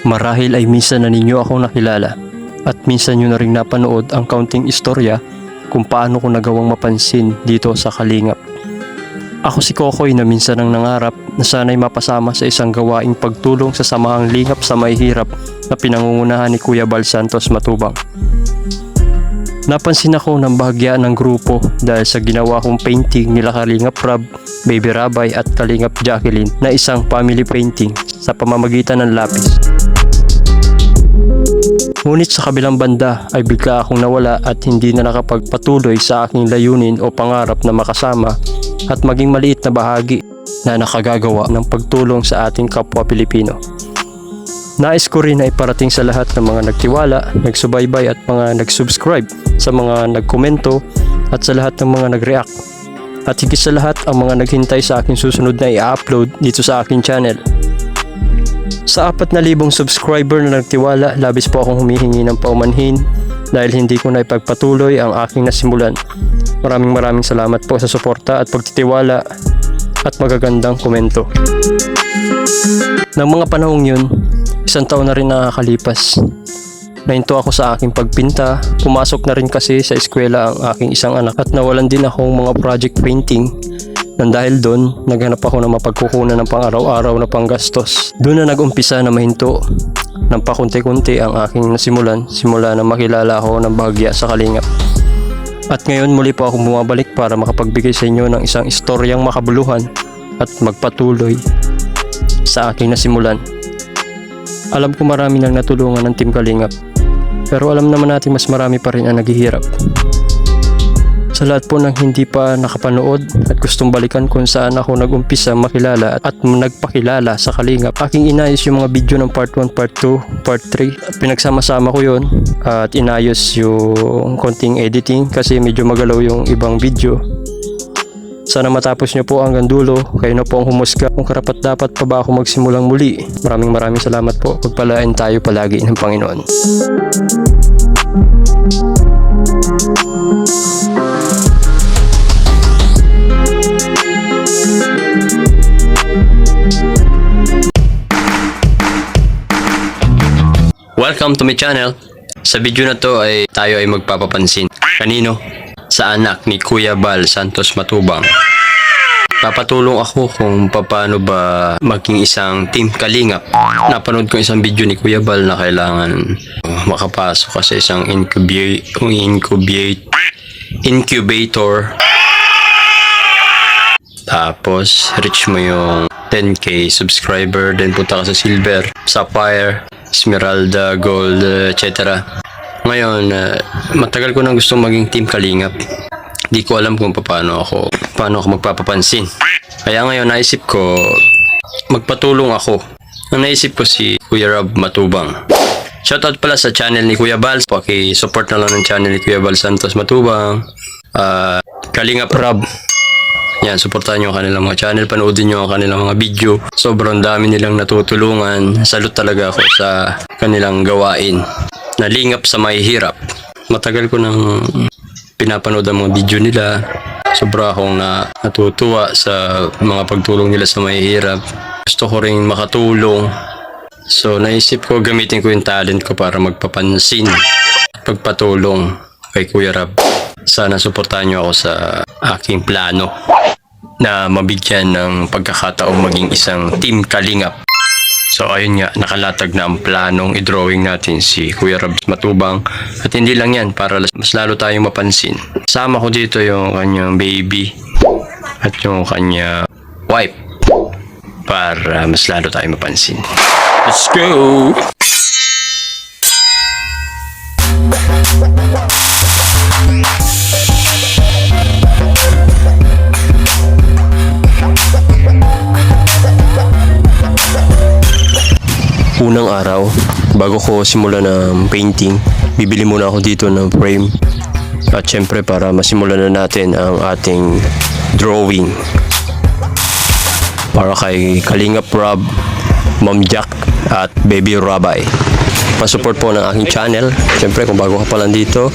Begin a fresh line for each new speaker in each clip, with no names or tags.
Marahil ay minsan na ninyo akong nakilala at minsan nyo na rin napanood ang kaunting istorya kung paano ko nagawang mapansin dito sa Kalingap. Ako si Kokoy na minsan ang nangarap na sana'y mapasama sa isang gawaing pagtulong sa samahang lingap sa mahihirap na pinangungunahan ni Kuya Bal Santos Matubang. Napansin ako ng bahagya ng grupo dahil sa ginawa kong painting nila Kalingap Rob, Baby Rabay at Kalingap Jacqueline na isang family painting sa pamamagitan ng lapis. Ngunit sa kabilang banda ay bigla akong nawala at hindi na nakapagpatuloy sa aking layunin o pangarap na makasama at maging maliit na bahagi na nakagagawa ng pagtulong sa ating kapwa Pilipino. Nais ko rin na iparating sa lahat ng mga nagtiwala, nagsubaybay at mga nag-subscribe, sa mga nagkomento at sa lahat ng mga nag-react. At higit sa lahat ang mga naghintay sa aking susunod na i-upload dito sa aking channel. Sa 4,000 subscriber na nagtiwala, labis po akong humihingi ng paumanhin dahil hindi ko na ipagpatuloy ang aking nasimulan. Maraming salamat po sa suporta at pagtitiwala at magagandang komento. Nang mga panahong yun, 1 taon na rin nakakalipas. Nahinto ako sa aking pagpinta, pumasok na rin kasi sa eskwela ang aking isang anak at nawalan din akong mga project painting. Nang dahil doon, naghanap ako ng mapagkukunan ng pang-araw-araw na panggastos. Doon na nag-umpisa na mahinto ng pakunti-kunti ang aking nasimulan simula na makilala ako ng bahagya sa Kalingap. At ngayon muli po akong bumabalik para makapagbigay sa inyo ng isang istoryang makabuluhan at magpatuloy sa aking nasimulan. Alam ko marami nang natulungan ng Team Kalingap, pero alam naman natin mas marami pa rin ang naghihirap. Sa lahat po ng hindi pa nakapanood at gustong balikan kung saan ako nag-umpisa makilala at nagpakilala sa Kalingap, aking inayos yung mga video ng part 1, part 2, part 3. Pinagsama-sama ko yon at inayos yung konting editing kasi medyo magalaw yung ibang video. Sana matapos nyo po hanggang dulo. Kayo na po ang humusga kung karapat dapat pa ba ako magsimulang muli. Maraming salamat po. Pagpalain tayo palagi ng Panginoon.
Welcome to my channel. Sa video na to ay tayo ay magpapapansin. Kanino? Sa anak ni Kuya Bal Santos Matubang. Papatulong ako kung paano ba maging isang Team Kalingap. Napanood ko isang video ni Kuya Bal na kailangan makapasok ka sa isang incubator. Tapos reach mo yung 10k subscriber, then punta ka sa silver, sapphire, esmeralda, gold, etc. Ngayon, matagal ko nang gustong maging Team Kalingap. Di ko alam kung paano ako magpapapansin. Kaya ngayon naisip ko, magpatulong ako. Ang naisip ko si Kuya Rob Matubang. Shoutout pala sa channel ni Kuya Bal. Paki-support na lang ng channel ni Kuya Bal Santos Matubang. Kalingap Rob. Yan, supportahan nyo ang kanilang mga channel. Panoodin nyo ang kanilang mga video. Sobrang dami nilang natutulungan. Salute talaga ako sa kanilang gawain. Nalingap sa mahihirap. Matagal ko nang pinapanood ang mga video nila. Sobra akong natutuwa sa mga pagtulong nila sa mahihirap. Gusto ko rin makatulong. So naisip ko gamitin ko yung talent ko para magpapansin, pagpatulong kay Kuya Rob. Sana suportahan nyo ako sa aking plano na mabigyan ng pagkakataong maging isang Team Kalingap. So ayun nga, nakalatag na ang planong i-drawing natin si Kuya Rob Matubang. At hindi lang yan, para mas lalo tayong mapansin. Sama ko dito yung kanyang baby at yung kanya wife para mas lalo tayong mapansin. Let's go!
Unang araw, bago ko simulan ng painting, bibili muna ako dito ng frame. At syempre para masimulan na natin ang ating drawing. Para kay Kalingap Rob, Ma'am Jack at Baby Rabay. Pa-support po ng aking channel. Syempre kung bago ka pa lang dito,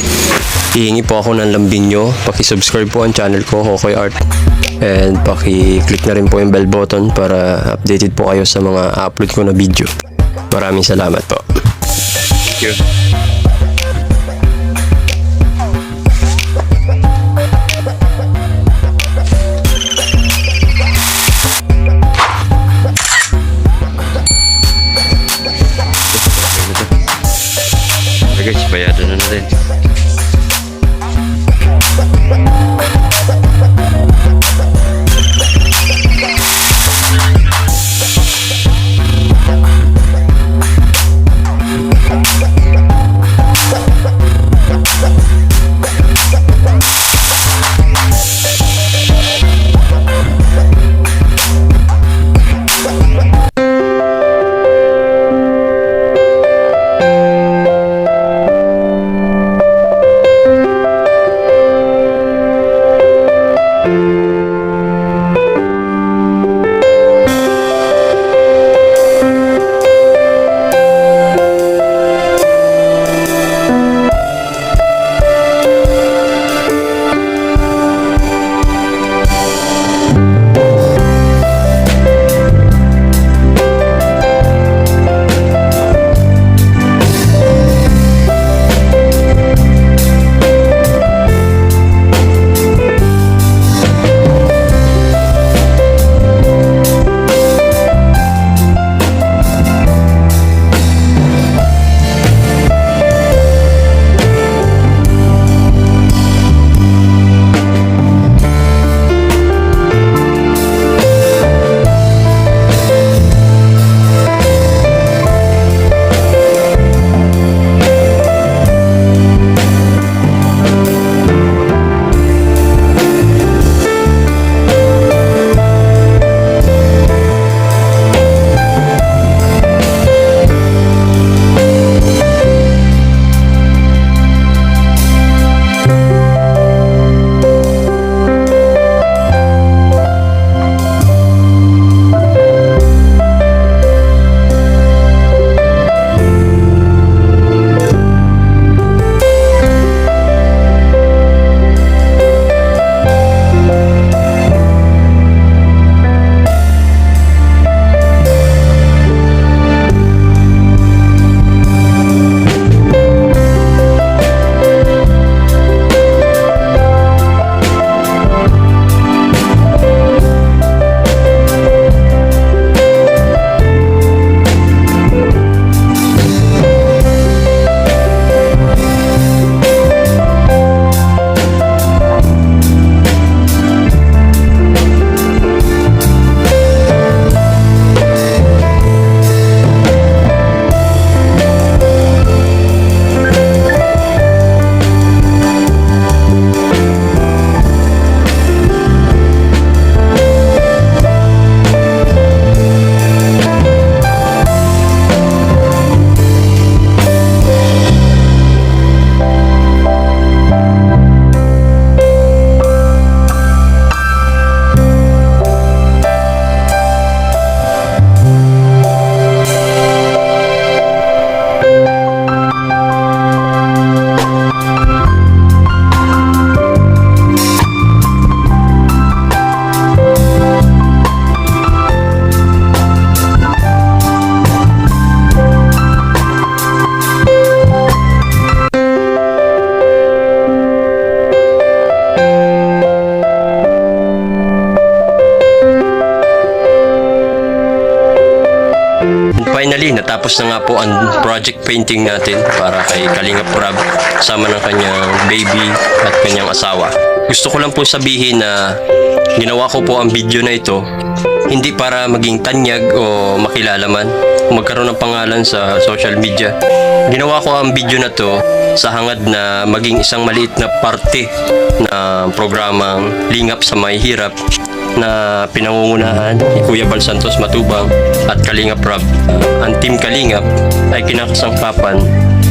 hihingi po ako ng lambing nyo. Paki-subscribe po ang channel ko, Kokoy Art. And paki-click na rin po yung bell button para updated po kayo sa mga upload ko na video.
Maraming salamat po. Thank you. Okay guys, bayadan na natin.
Finally, natapos na nga po ang project painting natin para kay Kalingap Rob sama ng kanyang baby at kanyang asawa. Gusto ko lang po sabihin na ginawa ko po ang video na ito hindi para maging tanyag o makilala man o magkaroon ng pangalan sa social media. Ginawa ko ang video na to sa hangad na maging isang maliit na parte na programang Lingap sa May Hirap na pinangungunahan ni Kuya Bal Santos Matubang at Kalingap Rob. Ang Team Kalingap ay kinakasangkapan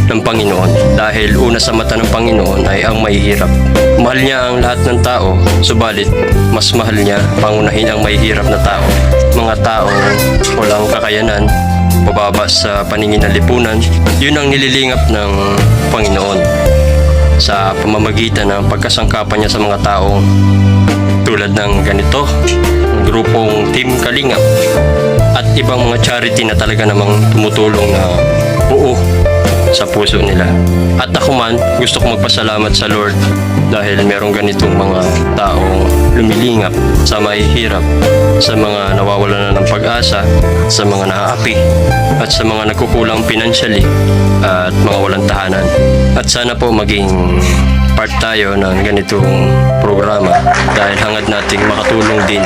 ng Panginoon dahil una sa mata ng Panginoon ay ang mahihirap. Mahal niya ang lahat ng tao, subalit mas mahal niya pangunahin ang mahihirap na tao. Mga taong walang kakayanan, pababa sa paningin ng lipunan, yun ang nililingap ng Panginoon sa pamamagitan ng pagkasangkapan niya sa mga taong tulad ng ganito, ng grupong Team Kalingap. At
at ibang mga charity na talaga namang tumutulong na buo sa puso nila. At ako man, gusto ko magpasalamat sa Lord dahil merong ganitong mga taong lumilingap sa mahihirap, sa mga nawawalan na ng pag-asa, sa mga naaapi, at sa mga nagkukulang financially at mga walang tahanan. At sana po maging part tayo ng ganitong programa dahil hangad nating makatulong din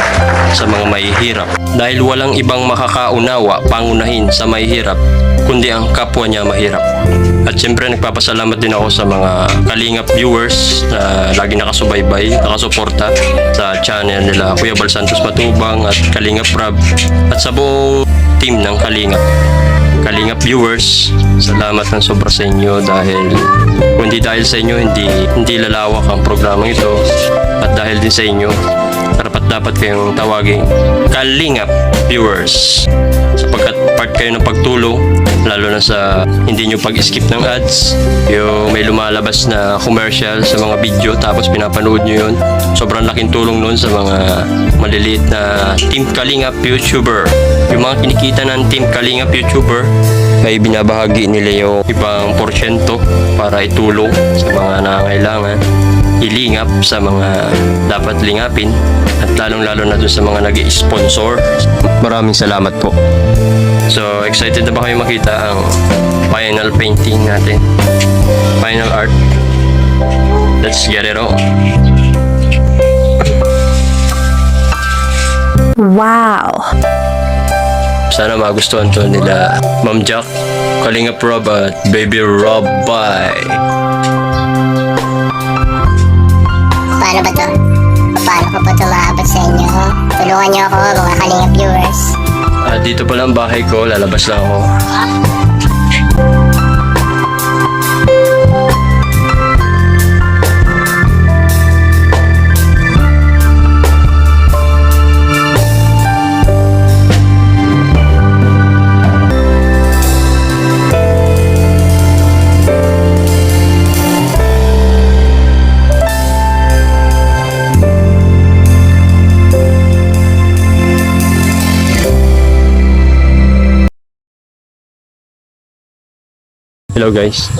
sa mga mahihirap dahil walang ibang makakaunawa pangunahin sa mahihirap kundi ang kapwa niya mahirap. At siyempre nagpapasalamat din ako sa mga Kalingap viewers na lagi nakasubaybay, nakasuporta sa channel nila Kuya Bal Santos Matubang at Kalingap Rob at sa buong team ng Kalingap viewers. Salamat ng sobra sa inyo dahil kundi dahil sa inyo hindi lalawak ang programang ito at dahil din sa inyo dapat kayong tawaging Kalingap viewers sapagkat part kayo ng pagtulong lalo na sa hindi nyo pag-skip ng ads, yung may lumalabas na commercial sa mga video tapos pinapanood nyo yun. Sobrang laking tulong nun sa mga maliliit na Team Kalingap YouTuber. Yung mga kinikita ng Team Kalingap YouTuber ay binabahagi nila yung ibang porsyento para itulong sa mga nangangailangan, ilingap sa mga dapat lingapin at lalong-lalo na dun sa mga nag-i-sponsor. Maraming salamat po. So, excited na ba kayo makita ang final painting natin? Final art. Let's get it on.
Wow!
Sana magustuhan to nila Ma'am Jack, Kalingap Rob at Baby Rob. Bye!
Paano ba to? Paano ko ba ito maabot sa inyo? Tulungan niyo ako mga Kalingap viewers.
Dito pala ang bahay ko, lalabas lang ako. Hello guys,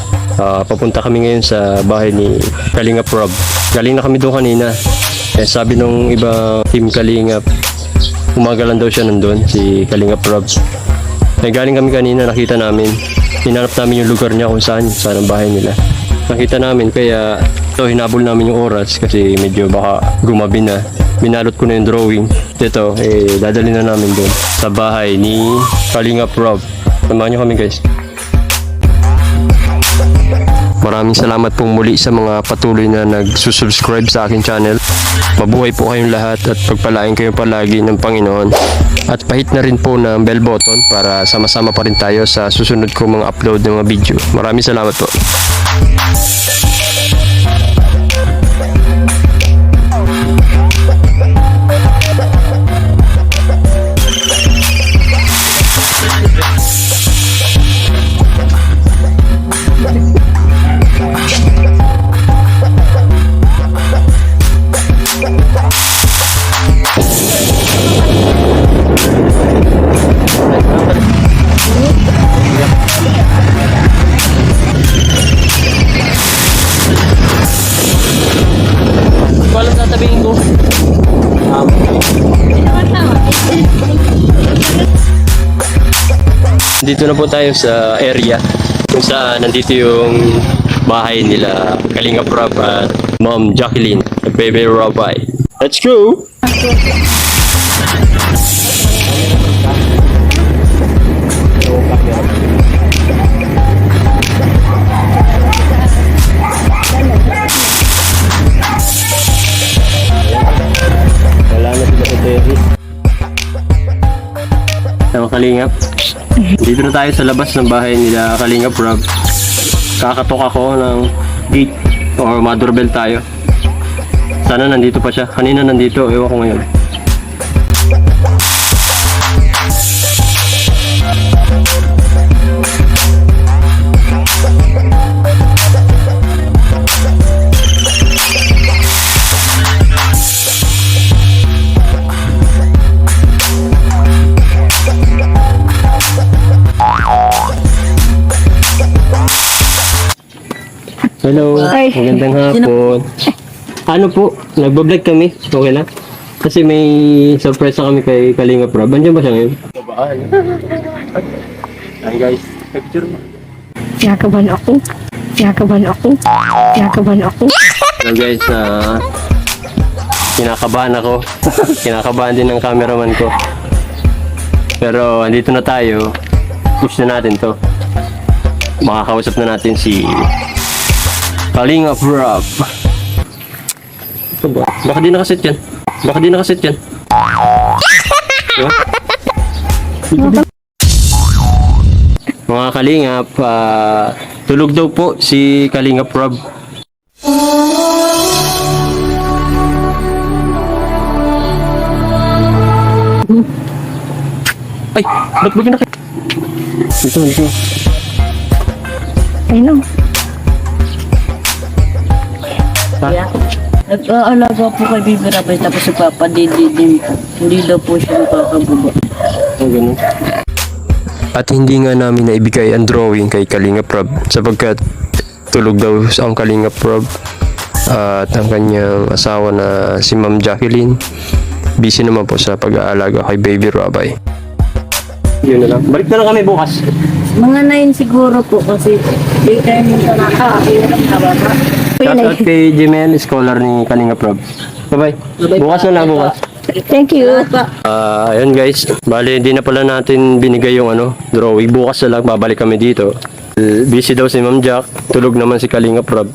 papunta kami ngayon sa bahay ni Kalingap Rob. Galing na kami doon kanina. Sabi nung iba team Kalingap, umaga lang daw siya nandun, si Kalingap Rob. Galing kami kanina, nakita namin. Hinanap namin yung lugar niya kung saan ang bahay nila. Nakita namin, kaya hinabol namin yung oras kasi medyo baka gumabi na. Binalot ko na yung drawing. Ito, dadali na namin doon sa bahay ni Kalingap Rob. Samahan niyo kami guys. Maraming salamat pong muli sa mga patuloy na nagsusubscribe sa akin channel. Mabuhay po kayong lahat at pagpalain kayo palagi ng Panginoon. At pahit na rin po ng bell button para sama-sama pa rin tayo sa susunod kong mga upload ng mga video. Maraming salamat po. Dito na po tayo sa area kung saan nandito yung bahay nila Kalingap Rob at Ma'am Jacqueline at Baby Rob. Let's go! Wala na sila sa terrace. Mga Kalingap, dito na tayo sa labas ng bahay nila Kalingap Rob. Kakatok ako ng gate or ma-doorbell tayo. Sana nandito pa siya. Kanina nandito, ewan ko ngayon.
Hello,
Ay.
magandang hapon. Ano po, nagbablog kami, okay lang? Kasi may surprise kami kay Kalinga Prab. Andiyan ba siya ngayon? Hi guys, picture mo.
Kinakabahan ako. Kinakabahan ako. Kinakabahan ako.
So guys, kinakabahan ako. Kinakabahan din ng cameraman ko. Pero andito na tayo. Push na natin to. Makakausap na natin si Kalinga Prab. Ito ba? Baka di nakaset yan. Baka di nakaset yan. Diba? Mga Kalingap, tulog daw po si Kalinga Prab. Ay, ba't ba kinakit? Ito.
Ay no.
Nag-aalaga po kay Bibi Rabay tapos si Papa Didi din po. Hindi daw po siya makakabuba.
Oh, ganun. At hindi nga namin naibigay ang drawing kay Kalinga Prab sapagkat tulog daw ang Kalinga Prab at ang kanyang asawa na si Ma'am Jacqueline busy naman po sa pag-aalaga kay Baby Rabay. Yun na lang. Balik na lang kami bukas.
Mga 9 siguro po kasi di tayo minsan nakakahirap na baba.
Shout out kay Jimel, scholar ni Kalinga Prab. Bye-bye. Bukas na lang bukas.
Thank you.
Ayun guys, bali hindi na pala natin binigay yung drawing. Bukas na lang babalik kami dito. Busy daw si Ma'am Jack, tulog naman si Kalinga Prab.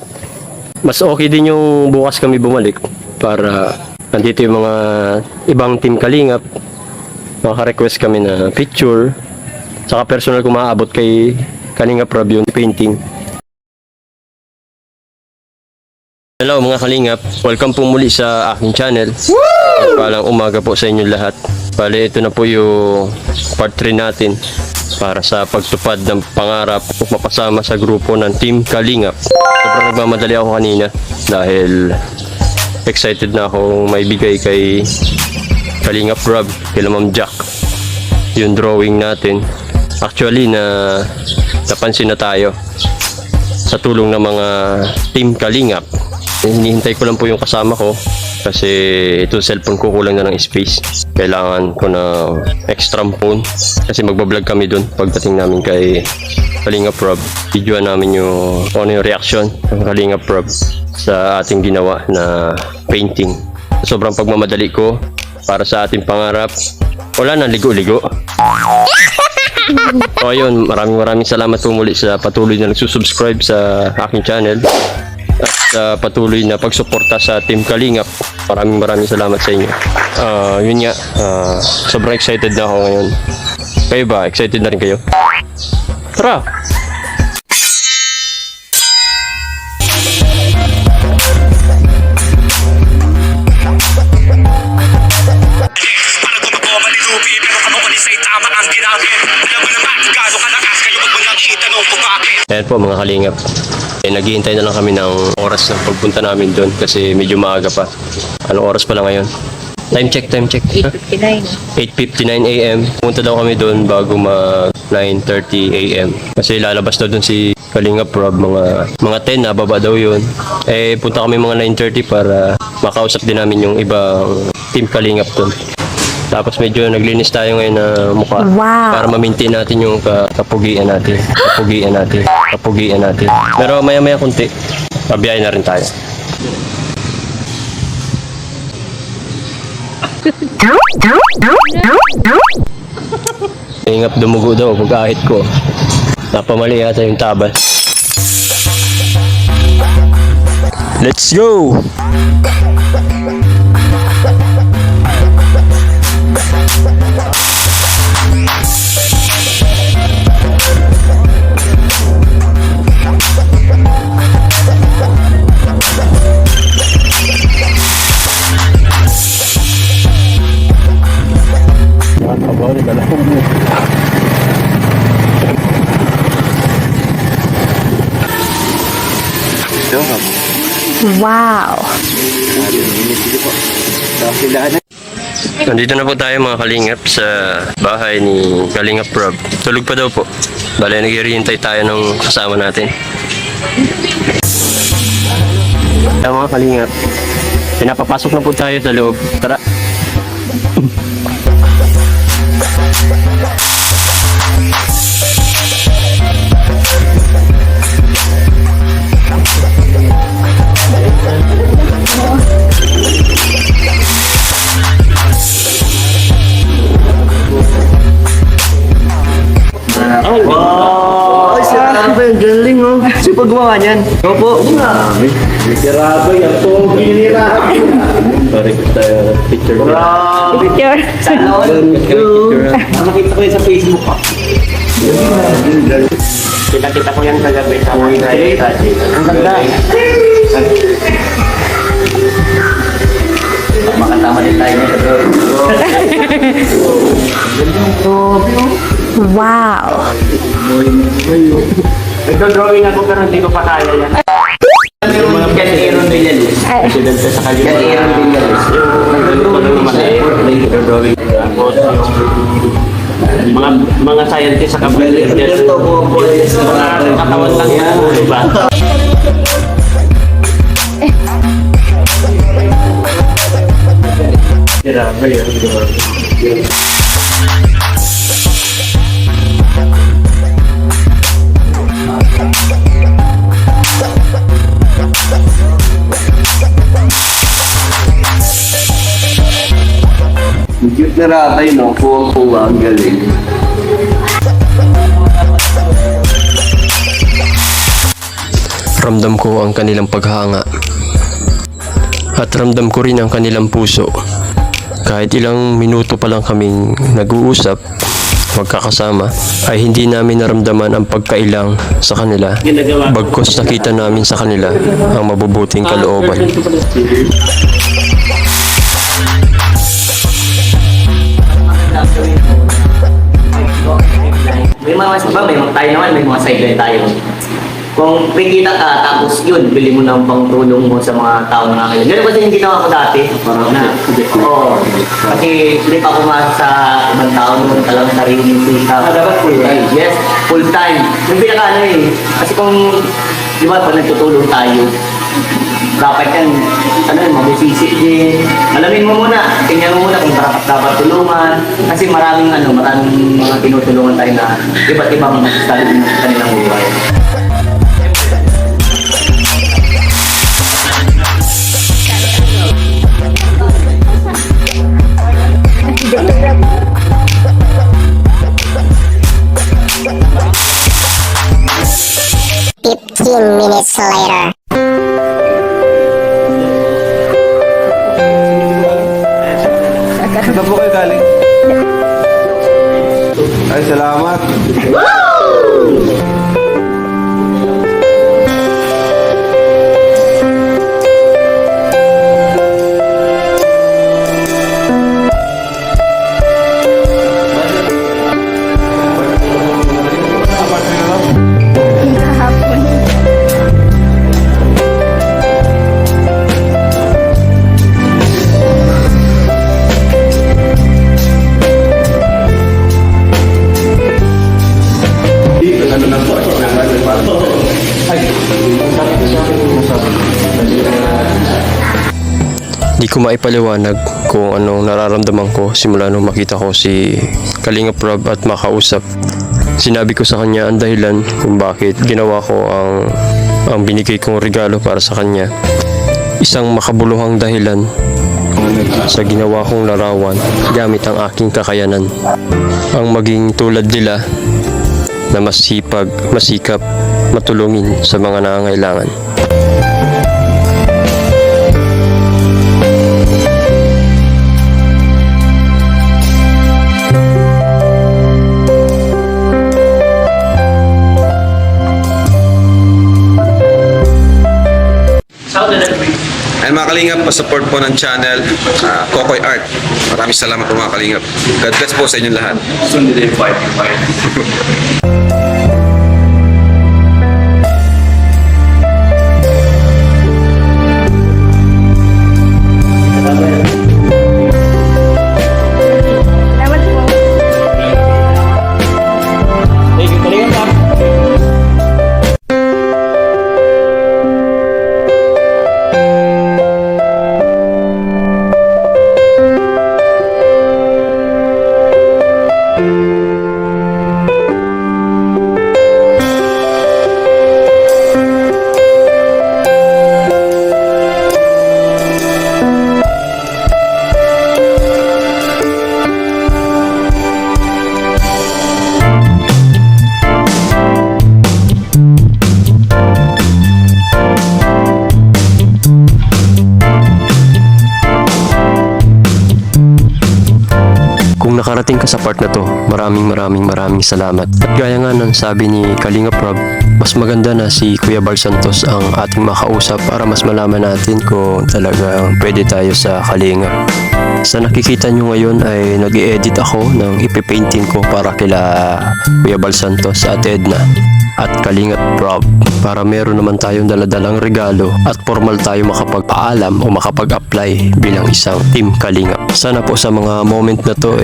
Mas okay din yung bukas kami bumalik para nandito yung mga ibang team Kalingap. Maka-request kami na picture. Saka personal kung maaabot kay Kalinga Prab yung painting. Hello mga Kalingap, welcome po muli sa aking channel. Palang umaga po sa inyo lahat. Bale, ito na po yung part 3 natin para sa pagtupad ng pangarap o mapasama sa grupo ng Team Kalingap. Sobrang nagmamadali ako kanina dahil excited na ako may bigay kay Kalingap Rob, kay Ma'am Jack yung drawing natin. Actually, napansin na tayo sa tulong ng mga Team Kalingap. Hinihintay ko lang po yung kasama ko kasi ito cellphone ko kulang na ng space. Kailangan ko na extra phone kasi magbablog kami dun pagdating namin kay Kalinga Prab. Videoan namin yung yung reaction ng Kalinga Prab sa ating ginawa na painting. Sobrang pagmamadali ko para sa ating pangarap. Wala na ligo-ligo. So ayun, maraming salamat po muli sa patuloy na nagsusubscribe sa aking channel at sa patuloy na pagsuporta sa Team Kalingap. Maraming salamat sa inyo. Yun nga, sobrang excited na ako ngayon. Kayo ba? Excited na rin kayo? Tara!
Para gumagawa manilubi pero kamukulis ay tama ang ginamit. Alam mo naman gaano kalakas kayo wag mo nang itanong kung bakit.
Ayan po mga Kalingap. Naghihintay na lang kami ng oras ng pagpunta namin doon kasi medyo maaga pa. Anong oras pa lang ngayon? Time check.
8:59.
8:59 AM. Pumunta daw kami doon bago mag 9:30 AM. Kasi lalabas daw doon si Kalinga Prab mga 10 na baba daw yun. Punta kami mga 9:30 para makausap din namin yung ibang Team Kalingap doon. Tapos medyo naglinis tayo ngayon na mukha para ma-maintain natin yung kapugian natin. Pero maya-maya kunti, pabiyahe na rin tayo. Ingap dumugo daw pag-ahit ko. Napamali yata yung tabas. Let's go!
Wow.
Nandito na po tayo mga Kalingap sa bahay ni Kalingap Prab. Tulog pa daw po. Bale, naghihintay tayo ng kasama natin. Mga kalingap, pinapapasok na po tayo sa loob. Tara.
Ay, sira ba yung galing, oh? Sino pa gumawa niyan? Opo. Sira ba yung ginira? Sorry, picture.
Picture.
Nakita ko yun sa Facebook, ah. Kita ko yan kagabi sa mga ang ganda. Makatama din tayo nito.
Wow.
Nagdo-drawing ako pero hindi ko pa kaya yan. Yung mga Aaron Villalis. President sa Kalima. Aaron Villalis. Nagdo-drawing. Tapos yung mga scientist sa kapital. Mga katawan lang yan. Diba? Grabe yun.
Cute na ratay, no? Kuwang-kuwa, ang galing.
Ramdam ko ang kanilang paghanga. At ramdam ko rin ang kanilang puso. Kahit ilang minuto pa lang kaming nag-uusap, magkakasama, ay hindi namin naramdaman ang pagkailang sa kanila. Bagkus nakita namin sa kanila ang mabubuting kalooban.
May mga may mga tayo naman, may mga sideline tayo. Kung kikita ka, tapos yun, bili mo ng pangtulong mo sa mga tao na ngayon. Ganun kasi yung ginawa ko dati. Oo. Kasi hindi pa pumasok sa ibang tao noon, talagang sariling sika. Dapat full time? Yes, full time. Yung pinaka ano eh. Kasi kung, di ba, pag nagtutulong tayo, dapat yan, ano yun, mabusisi din. Alamin mo muna, tingnan mo muna kung dapat tulungan. Kasi maraming mga tinutulungan tayo na iba't ibang style ng kanilang buhay.
Minutes later.
Saan po kayo galing? Ay, salamat.
Di ko maipaliwanag kung anong nararamdaman ko simula nung makita ko si Kalingap Rob at makausap. Sinabi ko sa kanya ang dahilan kung bakit ginawa ko ang binigay kong regalo para sa kanya. Isang makabuluhang dahilan sa ginawa kong larawan gamit ang aking kakayanan. Ang maging tulad nila na masipag, masikap, matulungin sa mga nangangailangan.
Ay mga kalingap, pa-support po ng channel Kokoy Art. Maraming salamat po mga kalingap. God bless po sa inyong lahat.
Sunday 5.
part na to. Maraming salamat. At gaya nga ng sabi ni Kalingap Rob, mas maganda na si Kuya Bal Santos ang ating makausap para mas malaman natin kung talagang pwede tayo sa Kalingap. Sa nakikita nyo ngayon ay nag-i-edit ako ng ipipainting ko para kila Kuya Bal Santos at Edna at Kalingap Rob para meron naman tayong daladalang regalo at formal tayo makapagpaalam o makapag-apply bilang isang team Kalingap. Sana po sa mga moment na to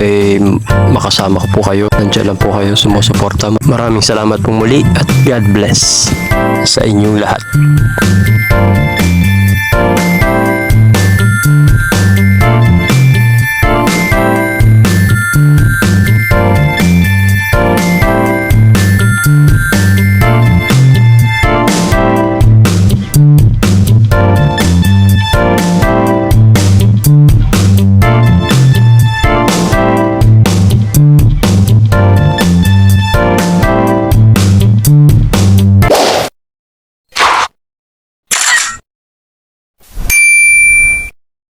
makasama ko po kayo. Nandiyan lang po kayo sumusuporta. Maraming salamat pong muli at God bless sa inyong lahat.